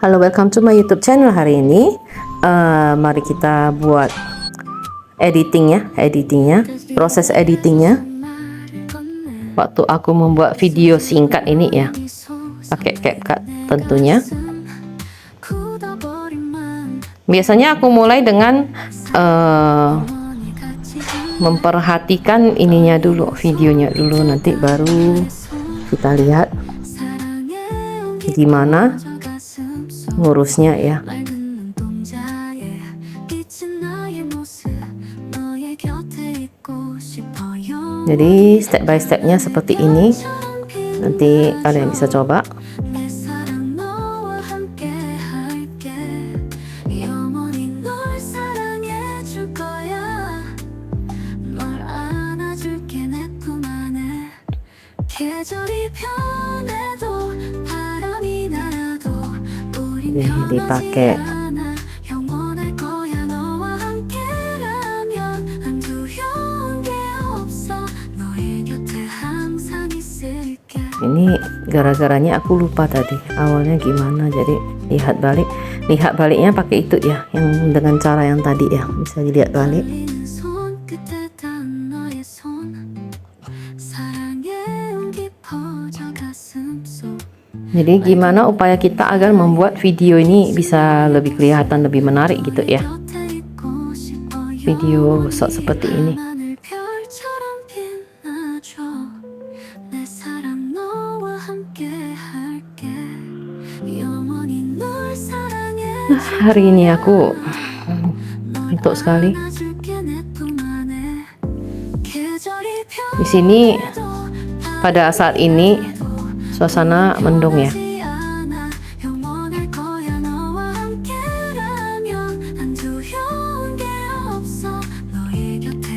Halo, welcome to my YouTube channel. Hari ini mari kita buat editingnya, proses editingnya. Waktu aku membuat video singkat ini ya, pakai CapCut tentunya. Biasanya aku mulai dengan memperhatikan ininya dulu, videonya dulu, nanti baru kita lihat gimana ngurusnya ya. Jadi step by stepnya seperti ini, nanti kalian bisa coba. Dipakai ini gara-garanya aku lupa tadi awalnya gimana, jadi lihat baliknya pakai itu ya, yang dengan cara yang tadi ya, bisa dilihat balik. Jadi gimana upaya kita agar membuat video ini bisa lebih kelihatan, lebih menarik gitu ya. Video short seperti ini. Hari ini aku ngantuk sekali. Di sini pada saat ini suasana mendung ya.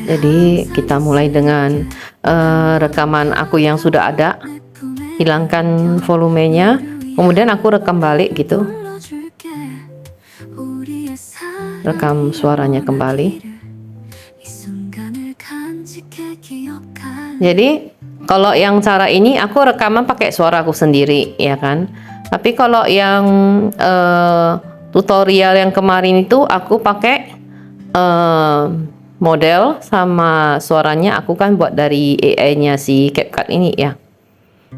Jadi kita mulai dengan rekaman aku yang sudah ada, hilangkan volumenya, kemudian aku rekam balik gitu, rekam suaranya kembali. Jadi kalau yang cara ini aku rekaman pakai suara aku sendiri ya kan. Tapi kalau yang tutorial yang kemarin itu aku pakai model sama suaranya aku kan buat dari AI-nya si CapCut ini ya.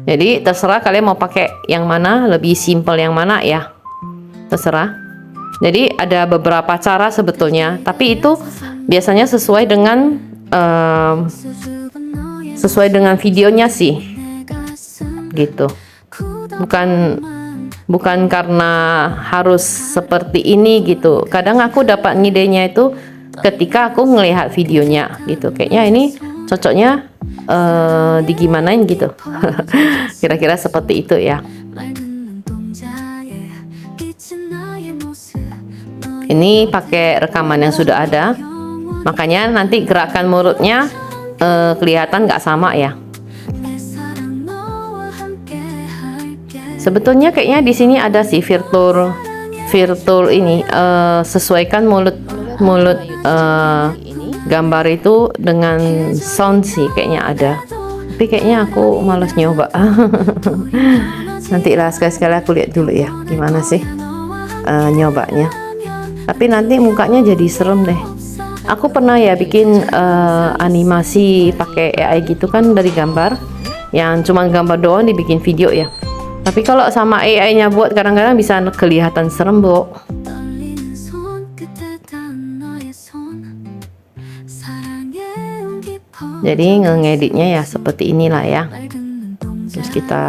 Jadi terserah kalian mau pakai yang mana, lebih simple yang mana ya. Terserah. Jadi ada beberapa cara sebetulnya, tapi itu biasanya sesuai dengan videonya sih, gitu. Bukan karena harus seperti ini gitu. Kadang aku dapat ngidenya itu ketika aku ngelihat videonya gitu. Kayaknya ini cocoknya digimanain gitu. Kira-kira seperti itu ya. Ini pakai rekaman yang sudah ada, makanya nanti gerakan mulutnya kelihatan nggak sama ya. Sebetulnya kayaknya di sini ada sih virtual ini, sesuaikan mulut gambar itu dengan sound sih, kayaknya ada. Tapi kayaknya aku males nyoba. Nanti lah sekali-sekali aku lihat dulu ya gimana sih nyobanya. Tapi nanti mukanya jadi serem deh. Aku pernah ya bikin animasi pakai AI gitu kan, dari gambar yang cuma gambar doang dibikin video ya. Tapi kalau sama AI-nya buat kadang-kadang bisa kelihatan serem, Bu. Jadi ngeditnya ya seperti inilah ya. Terus kita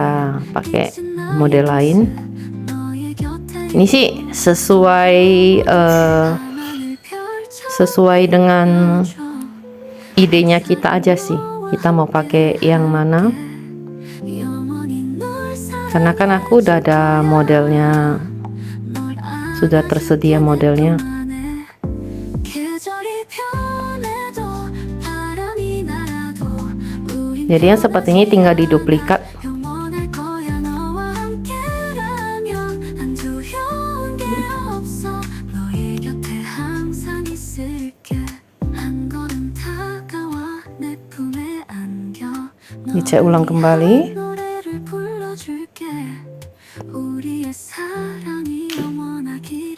pakai model lain. Ini sih sesuai dengan idenya kita aja sih, kita mau pakai yang mana. Karena kan aku udah ada modelnya, sudah tersedia modelnya. Jadi yang seperti ini tinggal diduplikat. Dicek ulang kembali.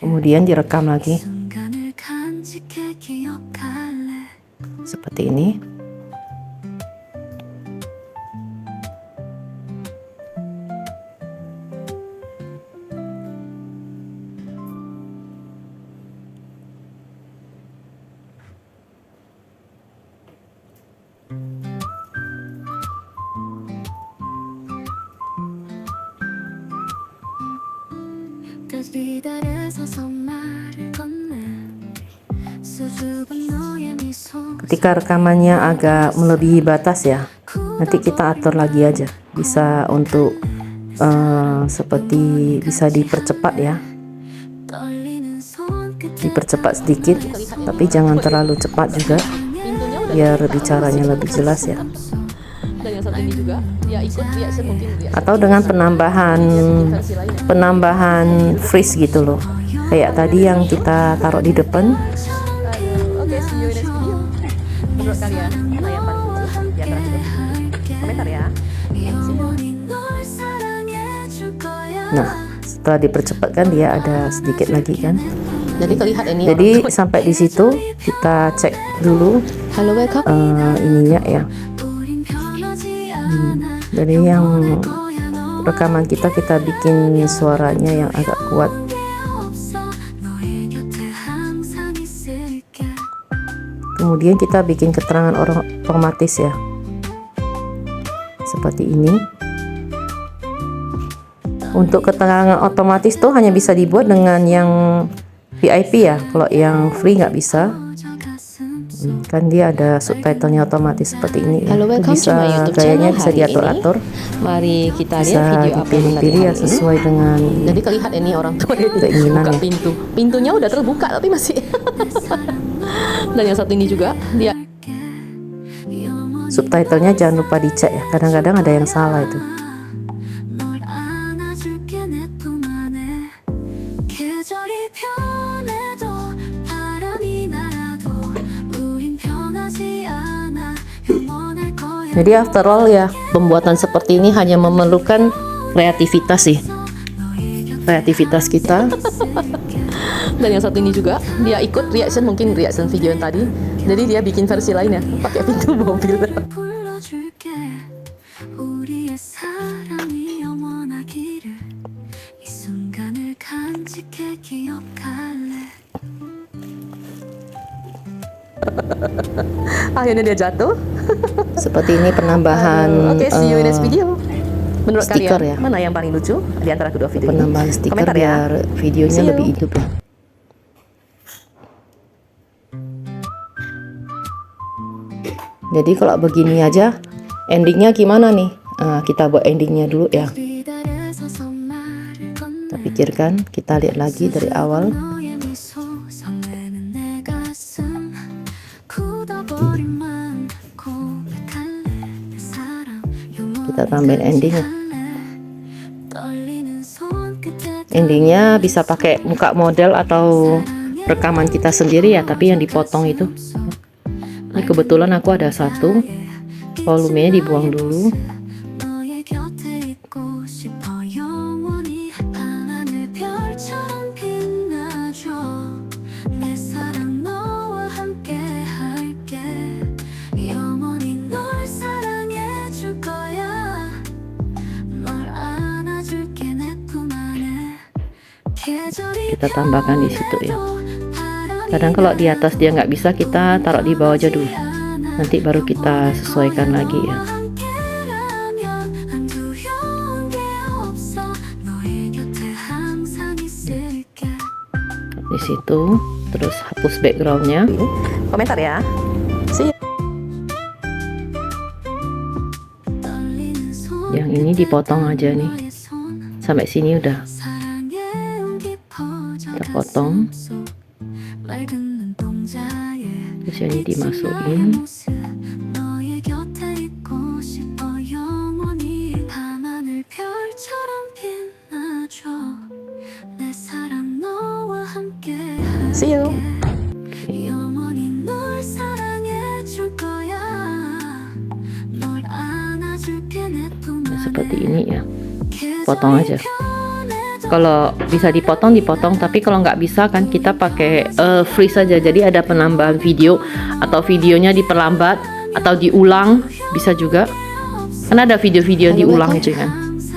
Kemudian direkam lagi seperti ini. Ketika rekamannya agak melebihi batas ya, nanti kita atur lagi aja. Bisa untuk seperti bisa dipercepat ya, dipercepat sedikit, tapi jangan terlalu cepat juga, biar bicaranya lebih jelas ya. Atau dengan penambahan freeze gitu loh, kayak tadi yang kita taruh di depan. Oke, see you next video. Menurut kalian mana yang paling lucu di antara kedua video? Komentar ya. Nah, setelah dipercepat kan dia ada sedikit lagi kan. Jadi kelihatan ini. Jadi sampai di situ kita cek dulu Halo, welcome. ininya ya. Jadi yang rekaman kita bikin suaranya yang agak kuat. Kemudian kita bikin keterangan otomatis ya, seperti ini. Untuk keterangan otomatis tuh hanya bisa dibuat dengan yang VIP ya, kalau yang free nggak bisa. Kan dia ada subtitlenya otomatis seperti ini ya. Halo, welcome to my YouTube Gayanya channel bisa hari diatur-atur, Mari kita bisa lihat video apa yang dipilih-pilih ya menarik hari sesuai dengan ini. Jadi kelihatan ini orang tua keinginan buka ya. pintu. Pintunya udah terbuka tapi masih. Dan yang satu ini juga dia. Subtitlenya jangan lupa dicek ya, kadang-kadang ada yang salah itu. Jadi after all ya, pembuatan seperti ini hanya memerlukan kreativitas sih, kreativitas kita. Dan yang satu ini juga dia ikut reaction, mungkin reaction video yang tadi. Jadi dia bikin versi lain ya, pakai pintu mobil. Akhirnya dia jatuh. Seperti ini penambahan Oke, see you next video. Menurut stiker kalian ya. mana yang paling lucu di antara kedua video ini? penambahan stiker Komentar biar ya. videonya See you. lebih hidup ya. Jadi kalau begini aja, endingnya gimana nih? Kita buat endingnya dulu ya. Kita pikirkan, kita lihat lagi dari awal. Kita tambahin ending. Endingnya bisa pakai muka model atau rekaman kita sendiri ya, tapi yang dipotong itu. Ini kebetulan aku ada satu, volumenya dibuang dulu. Kita tambahkan di situ ya. Kadang kalau di atas dia nggak bisa, kita taruh di bawah aja dulu, nanti baru kita sesuaikan lagi ya. Di situ terus hapus backgroundnya. Komentar ya. See you. Yang ini dipotong aja nih, sampai sini udah kita potong. Terus yang ini dimasukin. See you. Nah, seperti ini ya, potong aja. Kalau bisa dipotong, tapi kalau nggak bisa kan kita pakai freeze saja. Jadi ada penambahan video atau videonya diperlambat atau diulang bisa juga. Karena ada video-video diulang itu kan.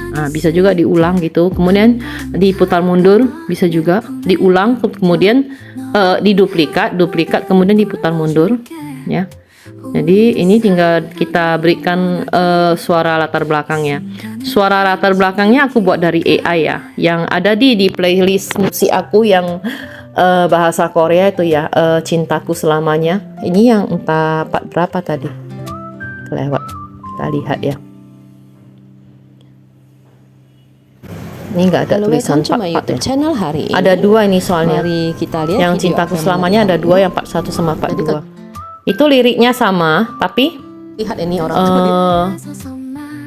Nah, bisa juga diulang gitu. Kemudian diputar mundur bisa juga diulang, kemudian diduplikat, kemudian diputar mundur ya. Jadi ini tinggal kita berikan suara latar belakangnya. Suara latar belakangnya aku buat dari AI ya, yang ada di playlist musik aku yang bahasa Korea itu ya, Cintaku Selamanya. Ini yang entah part berapa tadi kelewat, kita lihat ya. Ini nggak ada tulisan part ya. Channel hari ini. Ada dua ini soalnya. Mari kita lihat Yang Cintaku Selamanya ada dua, yang part 1 sama part 2. Itu liriknya sama, tapi lihat ini orang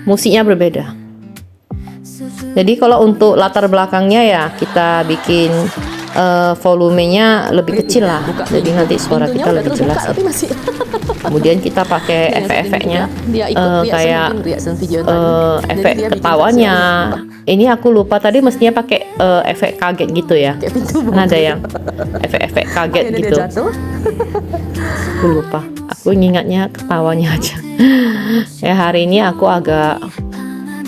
musiknya berbeda. Jadi kalau untuk latar belakangnya ya kita bikin volumenya lebih kecil lah. Jadi nanti suara kita lebih jelas. Kemudian kita pakai efek-efeknya kayak efek ketawanya. Ini aku lupa tadi mestinya pakai efek kaget gitu ya. Kan ada yang efek-efek kaget gitu. Aku lupa. Aku ingatnya ketawanya aja. Ya hari ini aku agak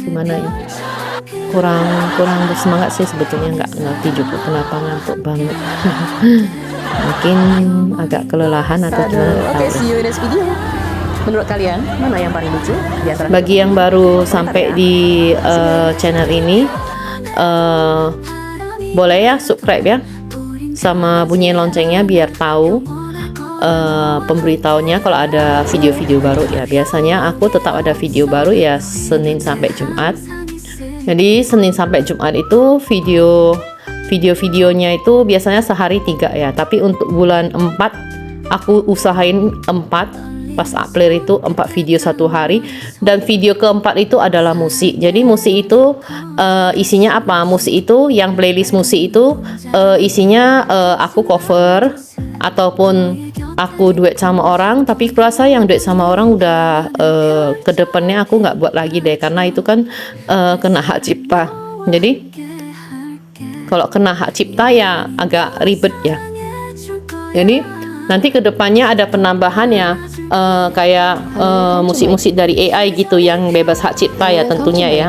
gimana ya? Kurang bersemangat sih sebetulnya, nggak ngerti juga kenapa ngantuk banget. Mungkin agak kelelahan atau gimana. Oke, see you in next video. Menurut kalian mana yang paling lucu di antara? Bagi yang baru sampai di channel ini, boleh ya subscribe ya, sama bunyiin loncengnya biar tahu pemberitahunya kalau ada video-video baru ya. Biasanya aku tetap ada video baru ya Senin sampai Jumat. Jadi Senin sampai Jumat itu videonya itu biasanya sehari 3 ya. Tapi untuk bulan 4 aku usahain 4, pas April itu 4 video 1 hari. Dan video keempat itu adalah musik. Jadi musik itu isinya apa? Musik itu yang playlist musik itu isinya aku cover ataupun aku duet sama orang, tapi kurasa yang duet sama orang udah kedepannya aku nggak buat lagi deh, karena itu kan kena hak cipta. Jadi kalau kena hak cipta ya agak ribet ya. Jadi nanti kedepannya ada penambahan ya, kayak musik-musik dari AI gitu yang bebas hak cipta ya tentunya ya.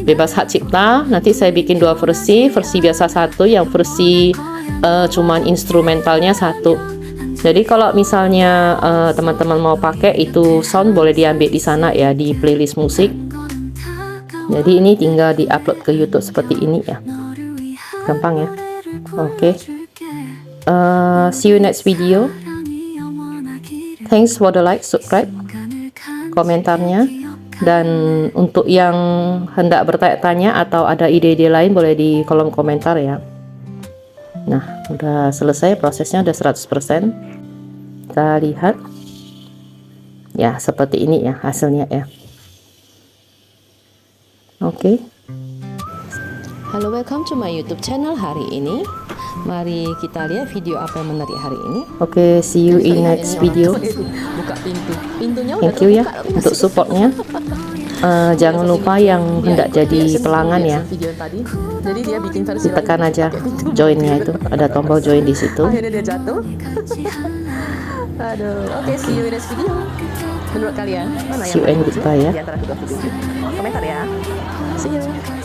Bebas hak cipta, nanti saya bikin 2 versi biasa 1, yang versi cuman instrumentalnya 1. Jadi kalau misalnya teman-teman mau pakai itu sound boleh diambil di sana ya, di playlist musik. Jadi ini tinggal diupload ke YouTube seperti ini ya, gampang ya. Oke. See you next video. Thanks for the like, subscribe, komentarnya. Dan untuk yang hendak bertanya-tanya atau ada ide-ide lain boleh di kolom komentar ya. Nah, udah selesai prosesnya, udah 100%. Kita lihat. Ya, seperti ini ya hasilnya ya. Oke. Halo, welcome to my YouTube channel hari ini. Mari kita lihat video apa yang menarik hari ini. Oke, see you in next video. Buka pintu. Pintunya Thank you ya untuk supportnya. Jangan lupa yang hendak jadi pelanggan ya, jadi dia bikin versi ditekan aja joinnya itu, ada tombol join di situ. Akhirnya dia jatuh. Aduh, oke, see you in next video. Menurut kalian mana See you yang and paling lucu goodbye ya. di antara kedua video? Komentar ya. See you.